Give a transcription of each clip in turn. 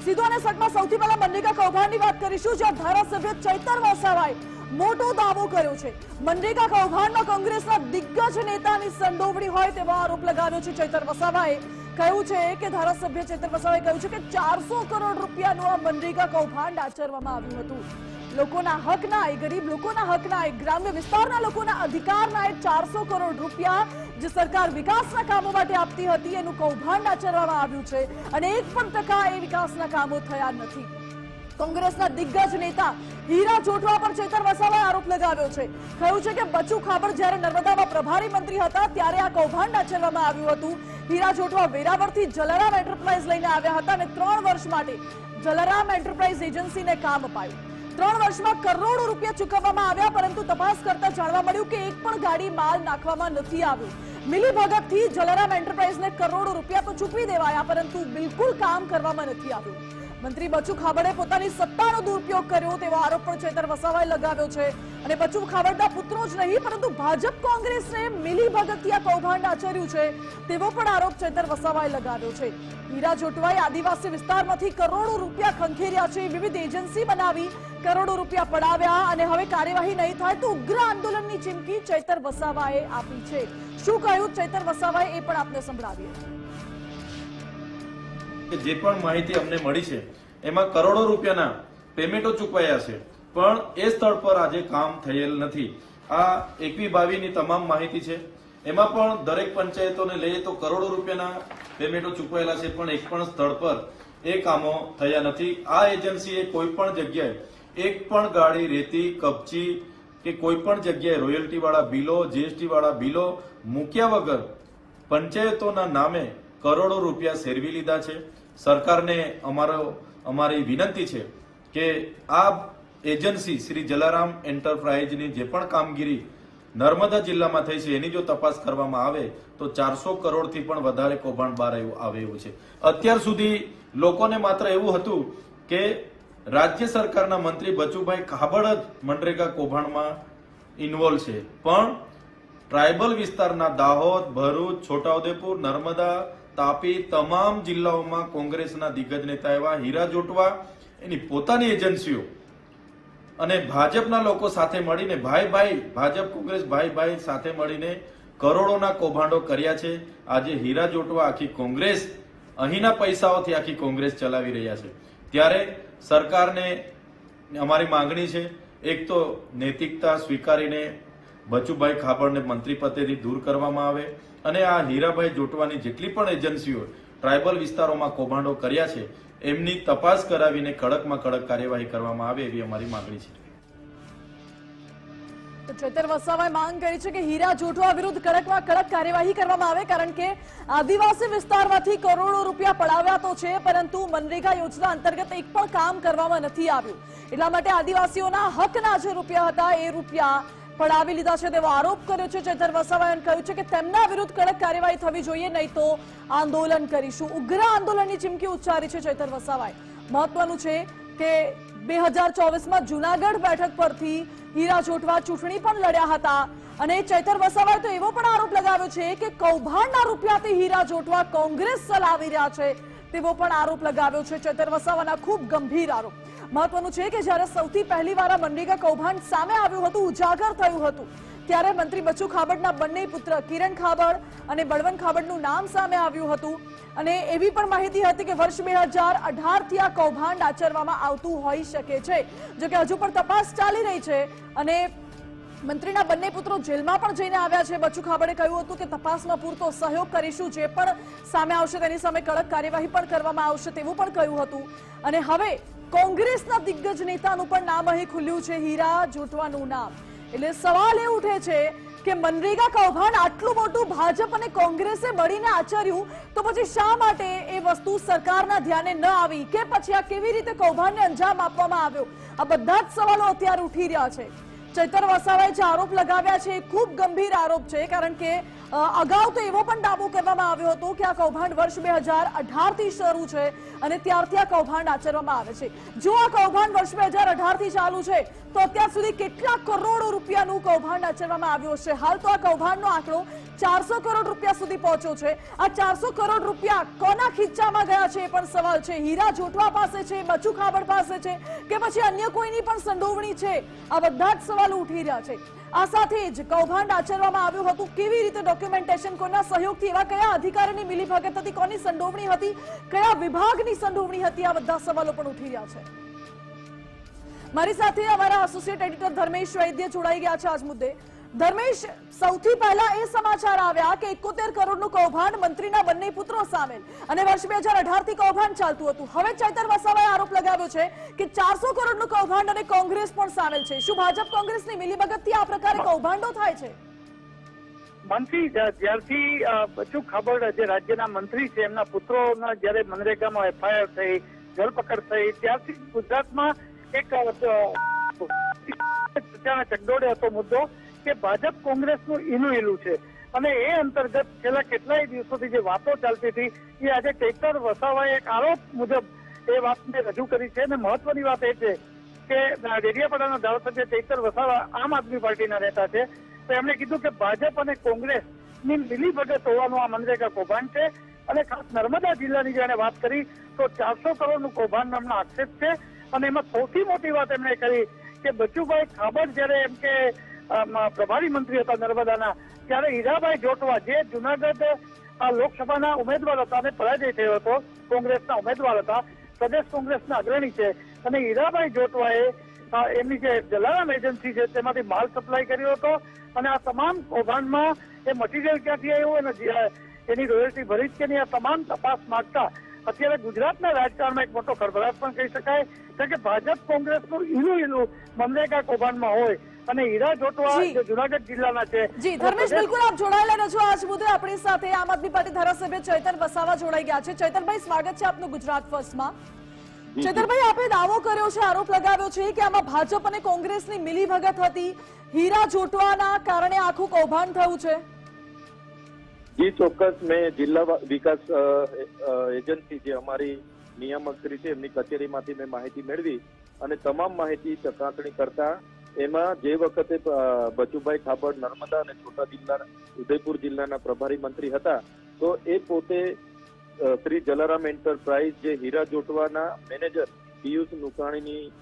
સીધો અને સટમાં સૌથી પહેલા મનરેગા કૌભાંડની વાત કરીશું, જ્યાં ધારાસભ્ય ચૈતર વસાવાએ મોટો દાવો કર્યો છે। મનરેગા કૌભાંડમાં કોંગ્રેસના દિગ્ગજ નેતાની સંડોવણી હોય તેવો આરોપ લગાવ્યો છે ચૈતર વસાવાએ। કહ્યું છે કે ધારાસભ્ય ચૈતર વસાવાએ કહ્યું છે કે 400 કરોડ રૂપિયાનું આ મનરેગા કૌભાંડ આચરવામાં આવ્યું હતું। લોકોના હકના એ ગરીબ લોકોના હકના એ ગ્રામ્ય વિસ્તારના લોકોના અધિકારના એ 400 કરોડ રૂપિયા જે સરકાર વિકાસના કામો માટે આપતી હતી એનું કૌભાંડ આચરવામાં આવ્યું છે અને 1% એ વિકાસના કામો થયા નથી। કોંગ્રેસના દિગ્ગજ નેતા હીરા જોટવા પર ચૈતર વસાવાએ આરોપ લગાવ્યો છે। કહ્યું છે કે બચુ ખાબડ જ્યારે નર્મદામાં પ્રભારી મંત્રી હતા ત્યારે આ કૌભાંડ આચરવામાં આવ્યું હતું। હીરા જોટવા વેરાવળથી જલારામ એન્ટરપ્રાઇઝ લઈને આવ્યા હતા અને 3 વર્ષ માટે જલારામ એન્ટરપ્રાઇઝ એજન્સીને કામ અપાયું। 3 વર્ષમાં કરોડો રૂપિયા ચૂકવવામાં આવ્યા, પરંતુ તપાસ કરતા જાણવા મળ્યું કે એક પણ ગાડી માલ નાખવામાં નથી આવ્યું। મિલીભગતથી જલારામ એન્ટરપ્રાઇઝને કરોડો રૂપિયા તો ચૂકવી દેવાયા, પરંતુ બિલકુલ કામ કરવામાં નથી આવ્યું। મંત્રી બચુ ખાબડે પોતાની સત્તાનો દુરુપયોગ કર્યો તેવો આરોપ પણ ચૈતર વસાવાએ લગાવ્યો છે અને બચુ ખાબડના પુત્રો જ નહીં પરંતુ ભાજપ કોંગ્રેસને મિલીભગતથી આ કૌભાંડ આચર્યું છે તેવો પણ આરોપ ચૈતર વસાવાએ લગાવ્યો છે। હીરા જોટવાએ આદિવાસી વિસ્તારમાંથી કરોડો રૂપિયા ખંખેર્યા છે, વિવિધ એજન્સી બનાવી કરોડો રૂપિયા પડાવ્યા અને હવે કાર્યવાહી નહીં થાય તો ઉગ્ર આંદોલનની ચીમકી ચૈતર વસાવાએ આપી છે। શું કહ્યું ચૈતર વસાવાએ એ પણ આપને સંભળાવીએ। જે પણ માહિતી અમને મળી છે એમાં કરોડો રૂપિયાના પેમેન્ટો ચૂકવાયા છે, પણ એ સ્થળ પર આજે કામ થયેલ નથી। આ 21-22ની તમામ માહિતી છે, એમાં પણ દરેક પંચાયતોને લઈએ તો કરોડો રૂપિયાના પેમેન્ટો ચૂકવાયેલા છે, પણ એક પણ સ્થળ પર એ કામો થયા નથી। આ એજન્સીએ કોઈ પણ જગ્યાએ એક પણ ગાડી રેતી કપચી કે કોઈ પણ જગ્યાએ રોયલ્ટી વાળા બિલો જીએસટી વાળા બિલો મૂક્યા વગર પંચાયતોના નામે કરોડો રૂપિયા સેરવી લીધા છે। સરકારને અમારી વિનંતી છે કે આ એજન્સી શ્રી જલારામ એન્ટરપ્રાઇઝની જે પણ કામગીરી નર્મદા જિલ્લામાં થઈ છે એની જો તપાસ કરવામાં આવે તો 400 કરોડથી પણ વધારે કૌભાંડ બહાર આવે એવું છે। અત્યાર સુધી લોકોને માત્ર એવું હતું કે રાજ્ય સરકારના મંત્રી બચુભાઈ ખાબડ જ મનરેગા કૌભાંડમાં ઇન્વોલ્વ છે, પણ ટ્રાયબલ વિસ્તારના દાહોદ, ભરૂચ, છોટાઉદેપુર, નર્મદા, તાપી તમામ જિલ્લાઓમાં કોંગ્રેસના દિગ્ગજ નેતા એવા હીરા જોટવા એની પોતાની એજન્સીઓ અને ભાજપના લોકો સાથે મળીને ભાજપ કોંગ્રેસ ભાઈ સાથે મળીને કરોડોના કૌભાંડો કર્યા છે। આજે હીરા જોટવા આખી કોંગ્રેસ અહીંના પૈસાઓથી આખી કોંગ્રેસ ચલાવી રહ્યા છે, ત્યારે સરકારને અમારી માંગણી છે એક તો નૈતિકતા સ્વીકારીને બચુભાઈ ખાબડને મંત્રી પદેથી દૂર કરવામાં આવે અને આ હીરાભાઈ જોટવાની જેટલી પણ એજન્સીઓ ટ્રાયબલ વિસ્તારોમાં કૌભાંડો કર્યા છે એમની તપાસ કરાવીને કડકમાં કડક કાર્યવાહી કરવામાં આવે એવી અમારી માંગણી છે। તો ચૈતર વસાવાએ માંગ કરી છે કે હીરા જોટવા વિરુદ્ધ કડકમાં કડક કાર્યવાહી કરવામાં આવે, કારણ કે આદિવાસી વિસ્તારમાંથી કરોડો રૂપિયા પડાવ્યા તો છે પરંતુ મનરેગા યોજના અંતર્ગત એક પણ કામ કરવામાં નથી આવ્યું। એટલા માટે આદિવાસીઓના હકના જે રૂપિયા હતા એ રૂપિયા પડાવી લીધા છે તેવો આરોપ કર્યો છે ચૈતર વસાવાએ। કહ્યું છે કે તેમના વિરુદ્ધ કડક કાર્યવાહી થવી જોઈએ, નહીં તો આંદોલન કરીશું। ઉગ્ર આંદોલનની ચીમકી ઉચ્ચારી છે ચૈતર વસાવાએ। મહત્વનું છે કે 2024માં જૂનાગઢ બેઠક પરથી હીરા જોટવા ચૂંટણી પણ લડ્યા હતા અને ચૈતર વસાવાએ તો એવો પણ આરોપ લગાવ્યો છે કે કૌભાંડના રૂપિયાથી હીરા જોટવા કોંગ્રેસ ચલાવી રહ્યા છે તેવો પણ આરોપ લગાવ્યો છે ચૈતર વસાવાના ખૂબ ગંભીર આરોપ। મહત્વનું છે કે જ્યારે સૌથી પહેલી વાર મનરેગા કૌભાંડ સામે આવ્યું હતું, ઉજાગર થયું હતું, ત્યારે મંત્રી બચુ ખાબડના બંને પુત્ર કિરણ ખાબડ અને બળવંત ખાબડનું નામ સામે આવ્યું હતું અને એવી પણ માહિતી હતી કે વર્ષ 2018થી આ કૌભાંડ આચરવામાં આવતું હોઈ શકે છે। જો કે હજુ પણ તપાસ ચાલી રહી છે અને મંત્રીના બંને પુત્રો જેલમાં પણ જઈને આવ્યા છે। બચુ ખાબડે કહ્યું હતું કે તપાસમાં પૂરતો સહયોગ કરીશું, જે પણ સામે આવશે તેની સામે કડક કાર્યવાહી પણ કરવામાં આવશે તેવું પણ કહ્યું હતું। અને હવે કોંગ્રેસના દિગ્ગજ નેતાનું પણ નામ અહીં ખુલ્યું છે, હીરા જોટવાનું નામ। એટલે સવાલ એ ઉઠે છે કે મનરેગા કૌભાંડ આટલું મોટું ભાજપ અને કોંગ્રેસે મળીને આચર્યું તો પછી શા માટે એ વસ્તુ સરકારના ધ્યાને ન આવી કે પછી આ કેવી રીતે કૌભાંડને અંજામ આપવામાં આવ્યો? આ બધા જ સવાલો અત્યારે ઉઠી રહ્યા છે। ચૈતર વસાવાએ જે આરોપ લગાવ્યા છે એ ખૂબ ગંભીર આરોપ છે, કારણ કે અગાઉ તો એવો પણ દાવો કરવામાં આવ્યો હતો કે આ કૌભાંડ વર્ષ 2018થી શરૂ છે અને ત્યારથી આ કૌભાંડ આચરવામાં આવે છે। જો આ કૌભાંડ વર્ષ 2018થી ચાલુ છે તો અત્યાર સુધી કેટલા કરોડો રૂપિયાનું કૌભાંડ આચરવામાં આવ્યું હશે? હાલ તો આ કૌભાંડનો આંકડો 400 કરોડ રૂપિયા સુધી પહોંચ્યો છે। આ 400 કરોડ રૂપિયા કોના ખીચામાં ગયા છે એ પણ સવાલ છે। હીરા જોટવા પાસે છે, બચુ ખાબડ પાસે છે કે પછી અન્ય કોઈની પણ સંડોવણી છે? આ બધા જ સવાલો ઉઠી રહ્યા છે। આ સાથે જ કૌભાંડ આચરવામાં આવ્યું હતું, કેવી રીતે ડોક્યુમેન્ટેશન, કોના સહયોગથી, એવા કયા અધિકારીની મિલીભગત હતી, કોની સંડોવણી હતી, કયા વિભાગની સંડોવણી હતી, આ બધા સવાલો પણ ઉઠી રહ્યા છે। મારી સાથે અમારા એસોસિએટ એડિટર ધર્મેશ વૈદ્ય જોડાઈ ગયા છે આજ મુદ્દે। ધર્મેશ, સૌથી પહેલા એ સમાચાર આવ્યા કે 71 કરોડનું કૌભાંડ, મંત્રીના બંને પુત્રો સામેલ, અને વર્ષ 2018 થી કૌભાંડ ચાલતું હતું। હવે ચૈતર વસાવાએ આરોપ લગાવ્યો છે કે 400 કરોડનું કૌભાંડ અને કોંગ્રેસ પણ સામેલ છે। શું ભાજપ કોંગ્રેસની મિલીભગતથી આ પ્રકારે કૌભાંડો થાય છે? મંત્રી જ્યારથી બચુ ખાબડ જે રાજ્યના મંત્રી છે એમના પુત્રોના જયારે મનરેગામાં એફઆઈઆર થઈ, ધરપકડ થઈ, ત્યારથી ગુજરાતમાં એક ચકડોળે હતો મુદ્દો કે ભાજપ કોંગ્રેસનું ઈનું ઈલું છે, અને એ અંતર્ગત છેલ્લા કેટલાય દિવસોથી જે વાતો ચાલતી હતી એ આજે ચૈતર વસાવાએ એક આરોપ મુજબ એ વાતને રજૂ કરી છે। અને મહત્વની વાત એ છે કે ડેડિયાપાડાના ધારાસભ્ય ચૈતર વસાવા આમ આદમી પાર્ટીના નેતા છે, તો એમણે કીધું કે ભાજપ અને કોંગ્રેસની મિલીભગત હોવાનું આ મનરેગા કૌભાંડ છે। અને ખાસ નર્મદા જિલ્લાની જેને વાત કરી તો 400 કરોડનું કૌભાંડ નામનો આક્ષેપ છે। અને એમાં સૌથી મોટી વાત એમણે કરી કે બચુભાઈ ખાબડ જયારે એમ કે પ્રભારી મંત્રી હતા નર્મદાના, ત્યારે હીરાભાઈ જોટવા જે જુનાગઢ લોકસભાના ઉમેદવાર હતા અને પરાજય થયો હતો, કોંગ્રેસના ઉમેદવાર હતા, પ્રદેશ કોંગ્રેસના અગ્રણી છે, અને હીરાભાઈ જોટવાએ એમની જે જલારામ એજન્સી છે તેમાંથી માલ સપ્લાય કર્યો હતો, અને આ તમામ કૌભાંડમાં એ મટીરિયલ ક્યાંથી આવ્યું અને એની રોયલ્ટી ભરી જ કે નહીં, આ તમામ તપાસ માંગતા અત્યારે ગુજરાતના રાજકારણમાં એક મોટો ખળભળાટ પણ કહી શકાય છે કે ભાજપ કોંગ્રેસનું ઈલું મનરેગા કૌભાંડમાં હોય, અને હીરા જોટવા જે જુનાગઢ જિલ્લાના છે। જી ધર્મેશ, બિલકુલ આપ જોડાયેલા રહેજો આજ મુદ્દે આપણી સાથે। આમ આદમી પાર્ટી ધારાસભ્ય ચૈતર વસાવા જોડાઈ ગયા છે। ચૈતરભાઈ, સ્વાગત છે આપનું ગુજરાત ફર્સ્ટમાં। ચૈતરભાઈ, આપે દાવો કર્યો છે, આરોપ લગાવ્યો છે કે આમાં ભાજપ અને કોંગ્રેસની મિલીભગત હતી, હીરા જોટવાના કારણે આખું કૌભાંડ થયું છે। જી ચોક્કસ, મેં જિલ્લા વિકાસ એજન્સી જે અમારી નિયામકશ્રી છે એમની કચેરીમાંથી મેં માહિતી મેળવી, અને તમામ માહિતી ચકાસણી કરતા એમાં જે વખતે બચુભાઈ ખાબડ નર્મદા અને છોટા જિલ્લા ઉદયપુર જિલ્લાના પ્રભારી મંત્રી હતા, તો એ પોતે શ્રી જલારામ એન્ટરપ્રાઇઝ જે હીરા જોટવાના મેનેજર પિયુષ નુકાણીની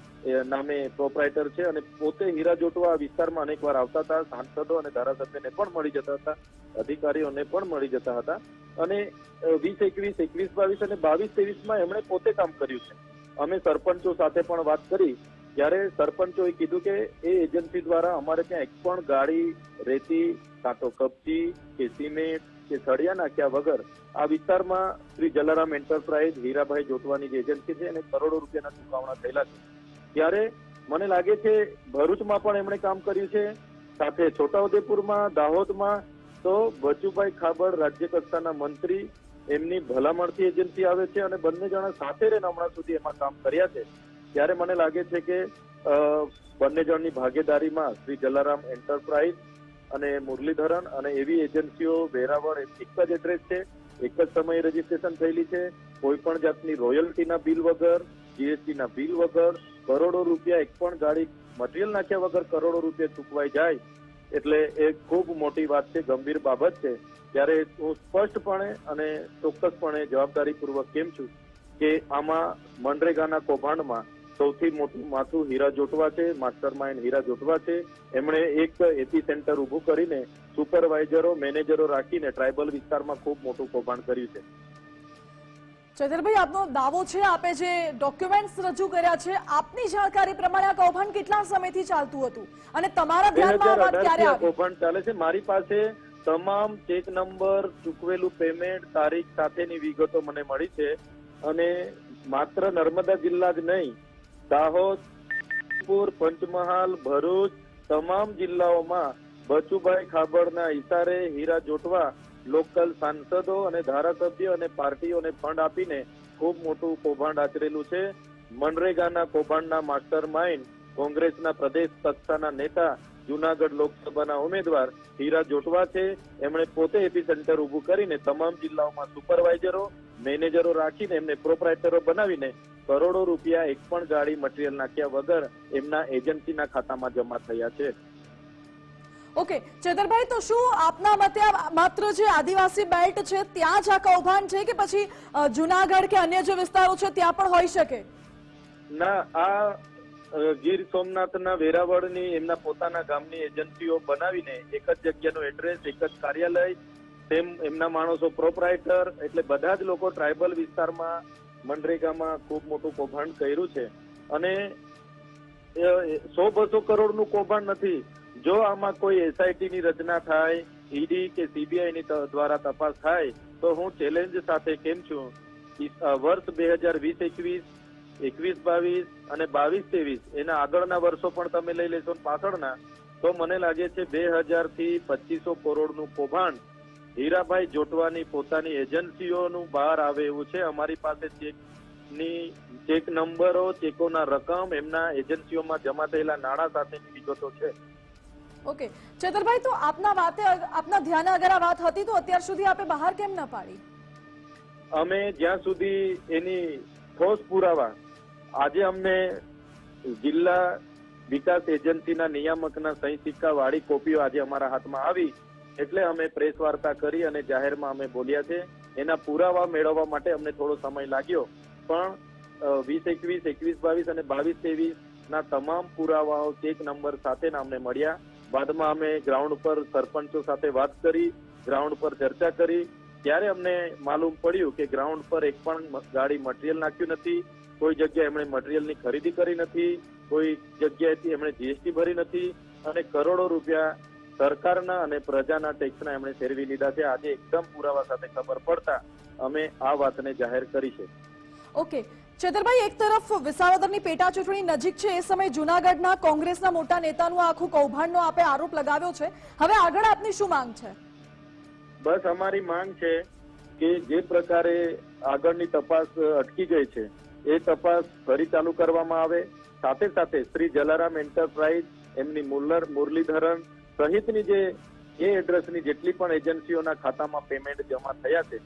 નામે પ્રોપરાઇટર છે, અને પોતે હીરા જોટવા વિસ્તારમાં અનેકવાર આવતા હતા, સાંસદો અને ધારાસભ્યને પણ મળી જતા હતા, અધિકારીઓને પણ મળી જતા હતા, અને 2021, 21, 22 અને 22-23માં એમણે પોતે કામ કર્યું છે। અમે સરપંચો સાથે પણ વાત કરી, ત્યારે સરપંચોએ કીધું કે એ એજન્સી દ્વારા અમારે ત્યાં એક પણ ગાડી રેતી, કાં તો કપચી કે સિમેન્ટ કે સળિયા નાખ્યા વગર આ વિસ્તારમાં શ્રી જલારામ એન્ટરપ્રાઇઝ હીરાભાઈ જોટવાની જે એજન્સી છે એને કરોડો રૂપિયાના ચુકવણા થયેલા છે। ત્યારે મને લાગે છે ભરૂચમાં પણ એમણે કામ કર્યું છે, સાથે છોટાઉદેપુરમાં, દાહોદમાં, તો બચુભાઈ ખાબડ રાજ્ય કક્ષાના મંત્રી, એમની ભલામણથી એજન્સી આવે છે, અને બંને જણા સાથે રહીને હમણાં સુધી એમાં કામ કર્યા છે। ત્યારે મને લાગે છે કે બંને જણની ભાગીદારીમાં શ્રી જલારામ એન્ટરપ્રાઇઝ અને મુરલીધરન અને એવી એજન્સીઓ વેરાવળ એક જ એડ્રેસ છે, એક જ સમયે રજીસ્ટ્રેશન થયેલી છે, કોઈ પણ જાતની રોયલ્ટીના બિલ વગર, જીએસટીના બિલ વગર, કરોડો રૂપિયા એક પણ ગાડી મટીરિયલ નાખ્યા વગર કરોડો રૂપિયા ચૂકવાઈ જાય, એટલે એ ખૂબ મોટી વાત છે, ગંભીર બાબત છે। ત્યારે હું સ્પષ્ટપણે અને ચોક્કસપણે જવાબદારીપૂર્વક કેમ છું કે આમાં મનરેગાના કૌભાંડમાં સૌથી મોટું માથું હીરા જોટવા છે, માસ્ટર માઇન્ડ હીરા જોટવા છે। એમણે એક એપી સેન્ટર ઉભું કરીને સુપરવાઇઝરો, મેનેજરો રાખીને ટ્રાઇબલ વિસ્તારમાં ખૂબ મોટું કૌભાંડ કર્યું છે। ચૈતરભાઈ, આપનો દાવો છે, આપે જે ડોક્યુમેન્ટ્સ રજૂ કર્યા છે, આપની જાણકારી પ્રમાણે આ કૌભાંડ કેટલા સમયથી ચાલતું હતું અને તમારા ધ્યાનમાં આ વાત ક્યારે આવી? કૌભાંડ ચાલે છે, મારી પાસે તમામ ચેક નંબર, ચૂકવેલું પેમેન્ટ, તારીખ સાથેની વિગતો મને મળી છે, અને માત્ર નર્મદા જિલ્લા જ નહીં, દાહોદ, પંચમહાલ, ભરૂચ તમામ જિલ્લાઓમાં બચુભાઈ ખાબડના ઇશારે હીરા જોટવા લોકલ સાંસદો અને ધારાસભ્ય અને પાર્ટીઓને ફંડ આપીને ખૂબ મોટું કૌભાંડ આચરેલું છે। મનરેગાના કૌભાંડના માસ્ટર માઇન્ડ કોંગ્રેસના પ્રદેશ કક્ષાના નેતા, જુનાગઢ લોકસભાના ઉમેદવાર હીરા જોટવા છે। એમણે પોતે એપી સેન્ટર ઉભું કરીને તમામ જિલ્લાઓમાં સુપરવાઇઝરો, મેનેજરો રાખીને એમને પ્રોપરાઇટરો બનાવીને કરોડો રૂપિયા એક પણ ગાડી મટીરિયલ નાખ્યા વગર એમના એજન્સીના ખાતામાં જમા થયા છે। ઓકે ચેતરભાઈ, તો શું આપના મતે આ માત્ર જે આદિવાસી બેલ્ટ છે ત્યાં જ આ કૌભાંડ છે કે પછી જુનાગઢ કે અન્ય જે વિસ્તારો છે ત્યાં પણ હોઈ શકે? ના, આ ગીર સોમનાથના વેરાવળની એમના પોતાના ગામની એજન્સીઓ બનાવીને એક જ જગ્યાનું એડ્રેસ, એક જ કાર્યાલય, તેમ એમના માણસો પ્રોપરાઇટર, એટલે બધા જ લોકો ટ્રાઇબલ વિસ્તારમાં મનરેગામાં ખૂબ મોટું કૌભાંડ કર્યું છે. અને 100-200 કરોડનું કૌભાંડ નથી. જો આમાં કોઈ SIT ની રચના થાય, ED કે CBI ની દ્વારા તપાસ થાય તો હું ચેલેન્જ સાથે કેમ છું, વર્ષ 2020-21, 21-22 અને 22-23 એના આગળના વર્ષો પણ તમે લઈ લેશો પાછળના, તો મને લાગે છે 2000 થી 2500 કરોડનું કૌભાંડ હીરાભાઈ જોટવાની પોતાની એજન્સીઓનું બહાર આવે એવું છે. અમારી પાસે ચેક નંબરો, ચેકોના રકમ, એમના એજન્સીઓમાં જમા થયેલા નાણાં સાથેની વિગતો છે. ઓકે ચેતરભાઈ, તો આપના ધ્યાને અગર આ વાત હતી તો અત્યાર સુધી આપે બહાર કેમ ન પાડી? અમે જ્યાં સુધી એની ઠોસ પુરાવા, આજે અમને જિલ્લા વિકાસ એજન્સીના નિયામકના સહી સિક્કા વાળી કોપીઓ આજે અમારા હાથમાં આવી એટલે અમે પ્રેસ વાર્તા કરી અને જાહેરમાં અમે બોલ્યા છે. એના પુરાવા મેળવવા માટે અમને થોડો સમય લાગ્યો, પણ 20-21, 21-22 અને 22-23 ના તમામ પુરાવાઓ ચેક નંબર સાથેના અમને મળ્યા. બાદમાં અમે ગ્રાઉન્ડ પર સરપંચો સાથે વાત કરી, ગ્રાઉન્ડ પર ચર્ચા કરી, ત્યારે અમને માલુમ પડ્યું કે ગ્રાઉન્ડ પર એક પણ ગાડી મટીરિયલ નાખ્યું નથી, કોઈ જગ્યાએ એમણે મટીરિયલની ખરીદી કરી નથી, કોઈ જગ્યાએથી એમણે GST ભરી નથી અને કરોડો રૂપિયા સરકારના અને પ્રજાના ટેક્સના એમણે ફેરવી લીધા છે. આજે એકદમ પુરાવા સાથે ખબર પડતા અમે આ વાતને જાહેર કરી છે. ઓકે ચેતરભાઈ, એક તરફ વિસાવદરની પેટા ચૂંટણી નજીક છે, એ સમયે જૂનાગઢના કોંગ્રેસના મોટા નેતાનું આખું કૌભાંડનો આપે આરોપ લગાવ્યો છે. હવે આગળ આપની શું માંગ છે? બસ અમારી માંગ છે કે જે પ્રકારે આગળની તપાસ અટકી ગઈ છે એ તપાસ ફરી ચાલુ કરવામાં આવે. સાથે સાથે શ્રી જલારામ એન્ટરપ્રાઇઝ, એમની મુરલીધરન સહિતની જે એડ્રેસની જેટલી પણ એજન્સીઓના ખાતામાં પેમેન્ટ જમા થયા છે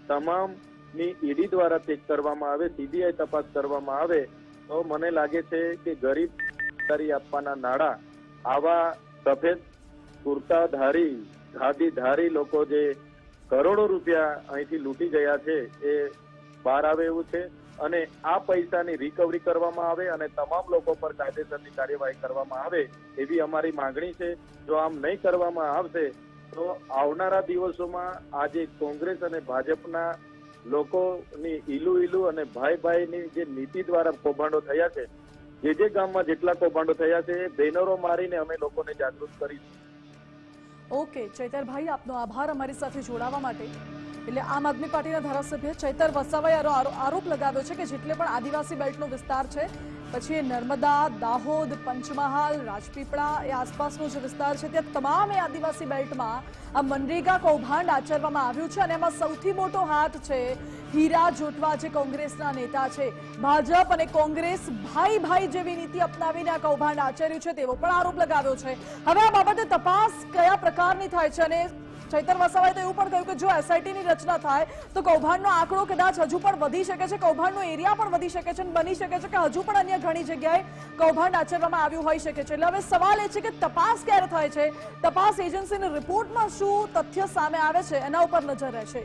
તમામની ED દ્વારા ચેક કરવામાં આવે, CBI તપાસ કરવામાં આવે તો મને લાગે છે કે ગરીબ આપવાના નાણાં આવા સફેદ કુર્તાધારી, ખાદીધારી લોકો જે કરોડો રૂપિયા અહીંથી લૂંટી ગયા છે એ બહાર આવે એવું છે. અને આ પૈસાની રિકવરી કરવામાં આવે અને તમામ લોકો પર કાયદેસરની કાર્યવાહી કરવામાં આવે એવી અમારી માંગણી છે. જો આમ નહીં કરવામાં આવશે તો આવનારા દિવસોમાં આજે કોંગ્રેસ અને ભાજપના લોકોની ઈલુ અને ભાઈની જે નીતિ દ્વારા કૌભાંડો થયા છે, જે ગામમાં જેટલા કૌભાંડો થયા છે એ બેનરો મારીને અમે લોકોને જાગૃત કરીશું. ઓકે ચૈતરભાઈ, આપનો આભાર અમારી સાથે જોડાવા માટે. એટલે આમ આદમી પાર્ટીના ધારાસભ્ય ચૈતર વસાવાએ આરોપ લગાવ્યો છે કે જેટલે પણ આદિવાસી બેલ્ટનો વિસ્તાર છે, પછી એ નર્મદા, દાહોદ, પંચમહાલ, રાજપીપળા એ આસપાસનો જે વિસ્તાર છે ત્યાં તમામ એ આદિવાસી બેલ્ટમાં આ મનરેગા કૌભાંડ આચરવામાં આવ્યું છે. અને એમાં સૌથી મોટો હાથ છે હીરા જોટવા, જે કોંગ્રેસના નેતા છે. ભાજપ અને કોંગ્રેસ ભાઈ જેવી નીતિ અપનાવીને આ કૌભાંડ આચર્યું છે તેવો પણ આરોપ લગાવ્યો છે. હવે આ બાબતે તપાસ કયા પ્રકારની થાય છે? અને ચૈતર વસાવાએ તો એવું પણ કહ્યું કે જો SIT ની રચના થાય તો કૌભાંડનો આંકડો કદાચ હજુ પણ વધી શકે છે, કૌભાંડનો એરિયા પણ વધી શકે છે અને બની શકે છે કે હજુ પણ અન્ય ઘણી જગ્યાએ કૌભાંડ આચરવામાં આવ્યું હોઈ શકે છે. એટલે હવે સવાલ એ છે કે તપાસ ક્યારે થાય છે, તપાસ એજન્સીના રિપોર્ટમાં શું તથ્ય સામે આવે છે એના ઉપર નજર રહેશે.